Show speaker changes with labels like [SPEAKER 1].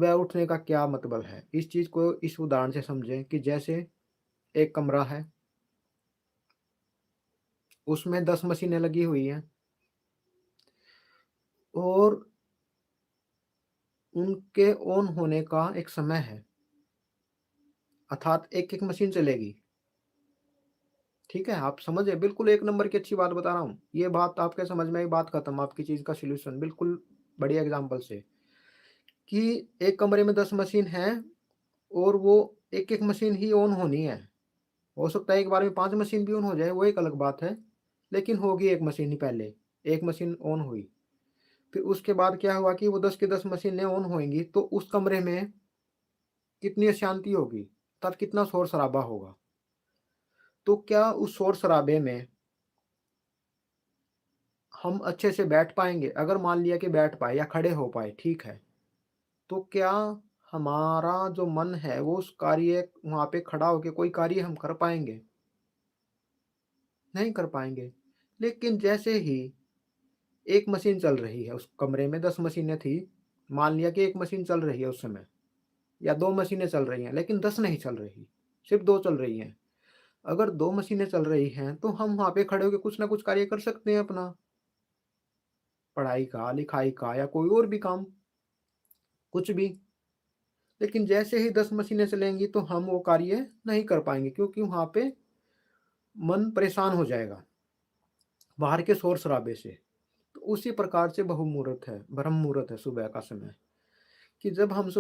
[SPEAKER 1] वह उठने का क्या मतलब है? इस चीज़ को इस उदाहरण से समझें कि जैसे एक कमरा है, उसमें 10 मशीनें लगी हुई हैं और उनके ऑन होने का एक समय है, अर्थात एक-एक मशीन चलेगी। ठीक है? आप समझे? बिल्कुल 1 नंबर की अच्छी बात बता रहा हूँ। ये बात आपके समझ में आई, बात खत्म, आपकी चीज़ का सॉल्यूशन बिल्कुल बढ़िया एग्ज़ाम्पल से कि एक कमरे में 10 मशीन हैं और वो एक-एक मशीन ही ऑन होनी है। हो सकता है एक बार में 5 मशीन भी ऑन हो जाए, वो एक अलग बात है, लेकिन होगी एक मशीन ही पहले, एक मशीन ऑन हुई। फिर उसके बाद क्या हुआ कि वो 10 की 10 मशीनें ऑन होएँगी, तो उस कमरे में कितनी अशांति होगी, तब कितना शोर-शराबा होगा। तो क्या उस शोर-शराबे में हम अच्छे से बैठ पाएँगे? अगर मान लिया कि बैठ पाए या खड़े हो पाए, ठीक है। तो क्या हमारा जो मन है वो उस कार्य वहाँ पे खड़ा होके कोई कार्य हम कर पाएँगे? नहीं कर पाएँगे। लेकिन जैसे ही एक मशीन चल रही है, उस कमरे में 10 मशीनें थी, मान लिया कि 1 मशीन चल रही है उस समय या 2 मशीनें चल रही हैं, लेकिन 10 नहीं चल रही, सिर्फ़ 2 चल रही हैं। अगर 2 मशीनें चल रही हैं, तो हम वहाँ पे खड़े होके कुछ ना कुछ कार्य कर सकते हैं अपना, पढ़ाई का, लिखाई का या कोई और भी काम, कुछ भी। लेकिन जैसे ही 10 मशीनें चलेंगी तो हम वो कार्य नहीं कर पाएँगे क्योंकि वहाँ पे मन परेशान हो जाएगा, बाहर के शोर-शराबे से। तो उसी प्रकार से ब्रह्म मुहूर्त है सुबह का समय कि जब हम